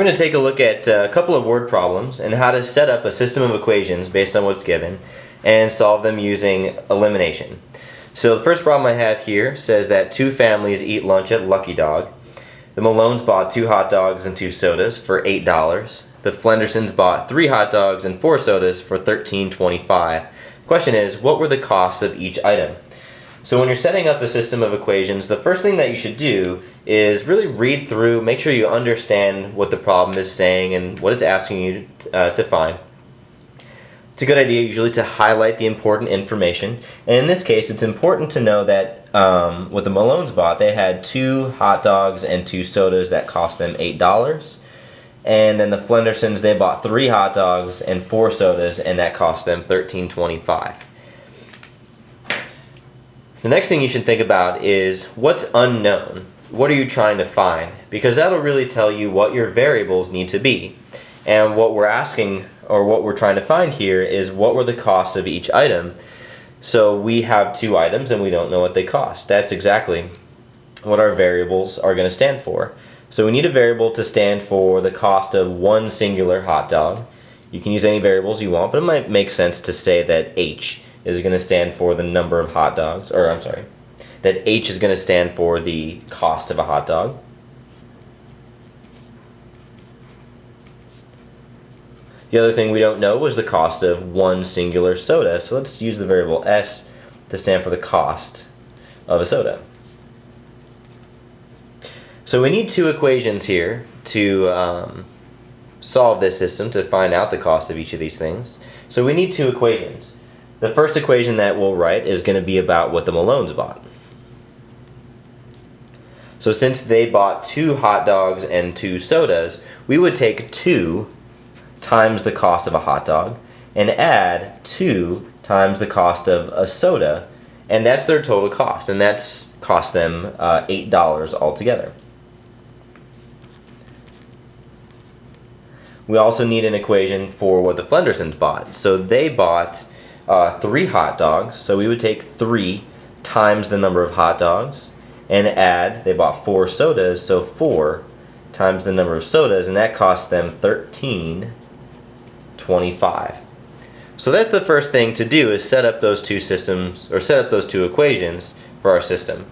We're going to take a look at a couple of word problems and how to set up a system of equations based on what's given and solve them using elimination. So the first problem I have here says that two families eat lunch at Lucky Dog. The Malones bought 2 hot dogs and 2 sodas for $8. The Flendersons bought 3 hot dogs and 4 sodas for $13.25. The question is, what were the costs of each item? So when you're setting up a system of equations, the first thing that you should do is really read through, make sure you understand what the problem is saying and what it's asking you to find. It's a good idea usually to highlight the important information, and in this case it's important to know that what the Malones bought, they had 2 hot dogs and 2 sodas that cost them $8, and then the Flendersons, they bought 3 hot dogs and 4 sodas and that cost them $13.25. The next thing you should think about is what's unknown. What are you trying to find? Because that'll really tell you what your variables need to be. And what we're asking, or what we're trying to find here, is what were the costs of each item. So we have 2 items and we don't know what they cost. That's exactly what our variables are going to stand for. So we need a variable to stand for the cost of 1 singular hot dog. You can use any variables you want, but it might make sense to say that H is going to stand for the number of hot dogs, or I'm sorry, that H is going to stand for the cost of a hot dog. The other thing we don't know was the cost of 1 singular soda, so let's use the variable S to stand for the cost of a soda. So we need 2 equations here to solve this system, to find out the cost of each of these things. So we need 2 equations. The first equation that we'll write is going to be about what the Malones bought. So since they bought 2 hot dogs and 2 sodas, we would take 2 times the cost of a hot dog and add 2 times the cost of a soda, and that's their total cost, and that's cost them $8 altogether. We also need an equation for what the Flendersons bought. So they bought 3 hot dogs, so we would take 3 times the number of hot dogs and add, they bought 4 sodas, so 4 times the number of sodas, and that cost them $13.25. So that's the first thing to do, is set up those 2 systems, or set up those 2 equations for our system.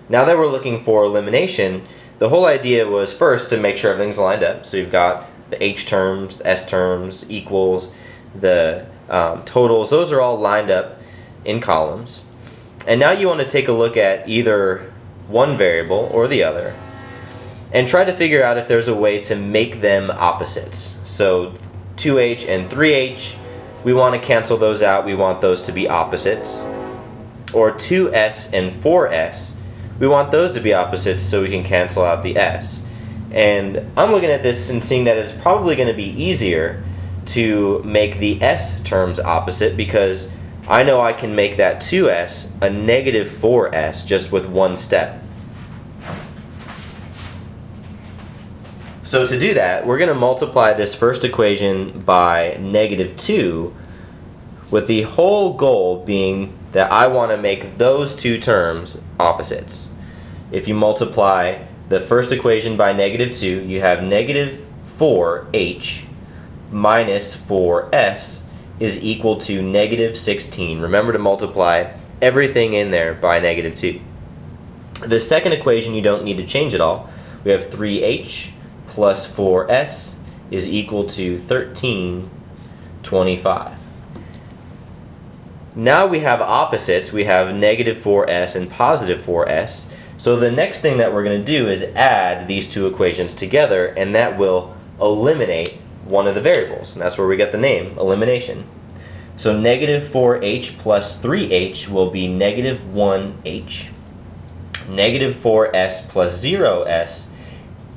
Now that we're looking for elimination, the whole idea was first to make sure everything's lined up. So you've got the H terms, the S terms, equals, the totals, those are all lined up in columns. And now you want to take a look at either one variable or the other and try to figure out if there's a way to make them opposites. So 2H and 3H, we want to cancel those out, we want those to be opposites. Or 2S and 4S, we want those to be opposites so we can cancel out the S. And I'm looking at this and seeing that it's probably going to be easier to make the S terms opposite, because I know I can make that 2S a negative 4S just with one step. So to do that, we're going to multiply this first equation by negative 2, with the whole goal being that I want to make those 2 terms opposites. If you multiply the first equation by negative 2, you have negative 4H minus 4S is equal to negative 16. Remember to multiply everything in there by negative 2. The second equation you don't need to change at all. We have 3H plus 4S is equal to 13.25. Now we have opposites. We have negative 4S and positive 4S. So the next thing that we're going to do is add these 2 equations together, and that will eliminate one of the variables, and that's where we get the name, elimination. So negative 4H plus 3H will be negative 1H. Negative 4S plus 0S,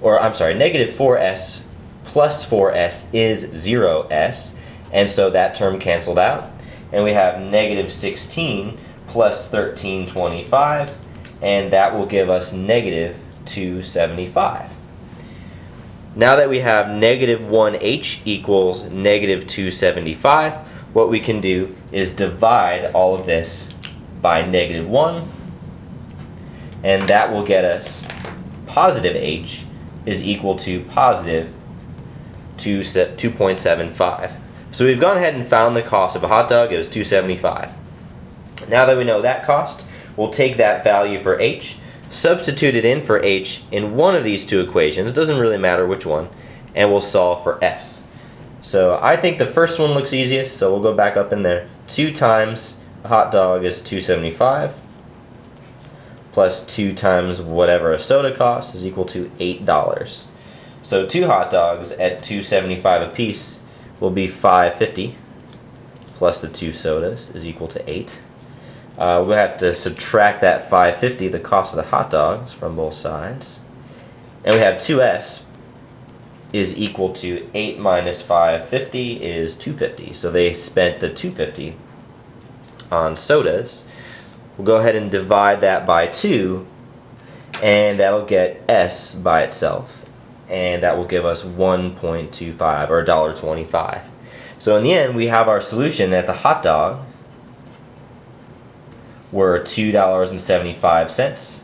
or I'm sorry, negative 4S plus 4S is 0S, and so that term canceled out. And we have negative 16 plus 13.25, and that will give us negative 275. Now that we have negative 1H equals negative 275, what we can do is divide all of this by negative 1, and that will get us positive H is equal to positive 2.75. So we've gone ahead and found the cost of a hot dog. It was $2.75. Now that we know that cost, we'll take that value for h, substitute it in for h in one of these two equations, doesn't really matter which one, and we'll solve for s. So I think the first one looks easiest, so we'll go back up in there. 2 times a hot dog is $2.75 plus 2 times whatever a soda costs is equal to $8. So 2 hot dogs at $2.75 a piece will be $5.50 plus the 2 sodas is equal to 8. We'll have to subtract that $5.50, the cost of the hot dogs, from both sides. And we have 2s is equal to 8 minus $5.50 is $2.50. So they spent the $2.50 on sodas. We'll go ahead and divide that by 2, and that'll get s by itself. And that will give us 1.25 or $1.25. So in the end, we have our solution that the hot dog were $2.75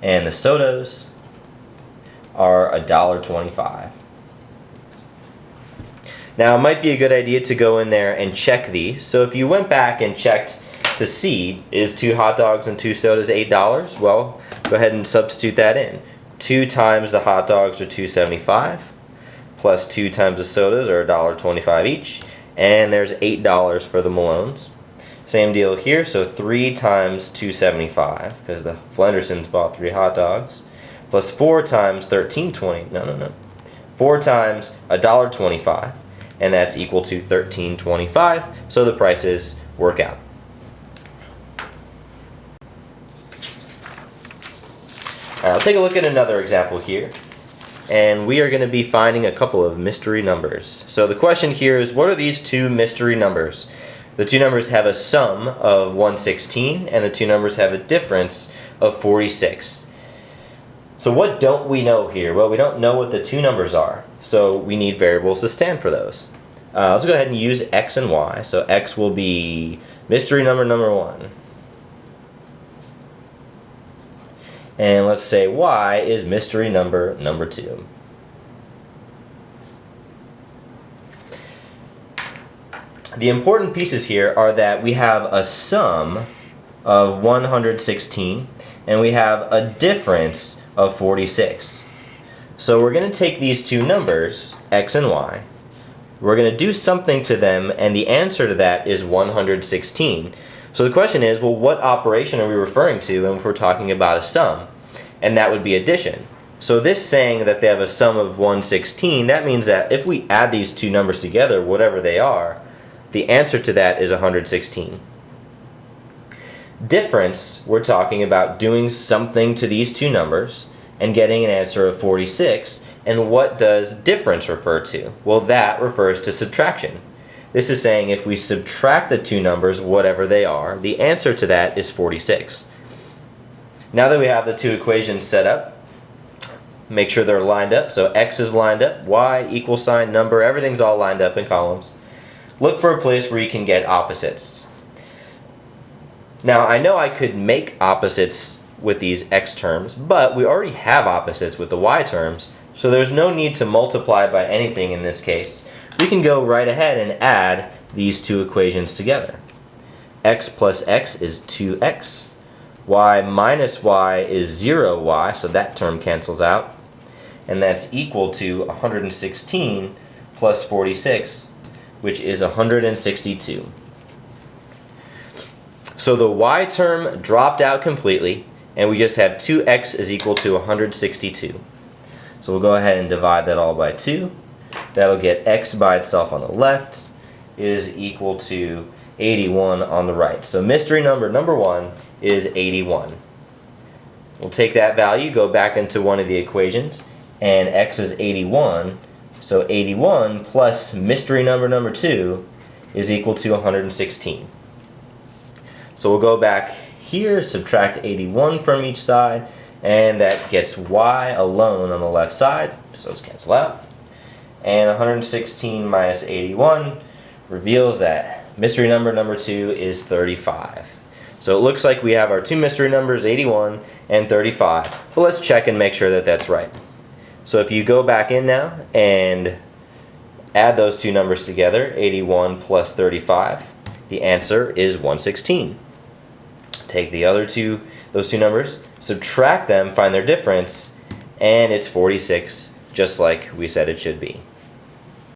and the sodas are $1.25. Now it might be a good idea to go in there and check these. So if you went back and checked to see, is 2 hot dogs and 2 sodas $8? Well, go ahead and substitute that in. 2 times the hot dogs are $2.75 plus 2 times the sodas are $1.25 each, and there's $8 for the Malones. Same deal here, so 3 times $2.75 because the Flendersons bought 3 hot dogs, plus 4 times 4 times $1.25, and that's equal to $13.25. So the prices work out. I'll take a look at another example here, and we are going to be finding a couple of mystery numbers. So the question here is, what are these 2 mystery numbers? The 2 numbers have a sum of 116, and the 2 numbers have a difference of 46. So what don't we know here? Well, we don't know what the 2 numbers are, so we need variables to stand for those. Let's go ahead and use x and y. So x will be mystery number 1. And let's say y is mystery number 2. The important pieces here are that we have a sum of 116 and we have a difference of 46. So we're going to take these 2 numbers, x and y, we're going to do something to them, and the answer to that is 116. So the question is, well, what operation are we referring to if we're talking about a sum? And that would be addition. So this saying that they have a sum of 116, that means that if we add these 2 numbers together, whatever they are, the answer to that is 116. Difference, we're talking about doing something to these 2 numbers and getting an answer of 46. And what does difference refer to? Well, that refers to subtraction. This is saying if we subtract the 2 numbers, whatever they are, the answer to that is 46. Now that we have the 2 equations set up, make sure they're lined up. So x is lined up, y, equal sign, number, everything's all lined up in columns. Look for a place where you can get opposites. Now I know I could make opposites with these x terms, but we already have opposites with the y terms, so there's no need to multiply by anything in this case. We can go right ahead and add these 2 equations together. X plus x is 2x. Y minus y is 0y, so that term cancels out. And that's equal to 116 plus 46, which is 162. So the y term dropped out completely, and we just have 2x is equal to 162. So we'll go ahead and divide that all by 2. That'll get x by itself on the left is equal to 81 on the right. So mystery number 1 is 81. We'll take that value, go back into one of the equations, and x is 81. So 81 plus mystery number 2 is equal to 116. So we'll go back here, subtract 81 from each side, and that gets y alone on the left side, so those cancel out. And 116 minus 81 reveals that mystery number 2 is 35. So it looks like we have our 2 mystery numbers, 81 and 35. But let's check and make sure that that's right. So if you go back in now and add those two numbers together, 81 plus 35, the answer is 116. Take those two numbers, subtract them, find their difference, and it's 46, just like we said it should be.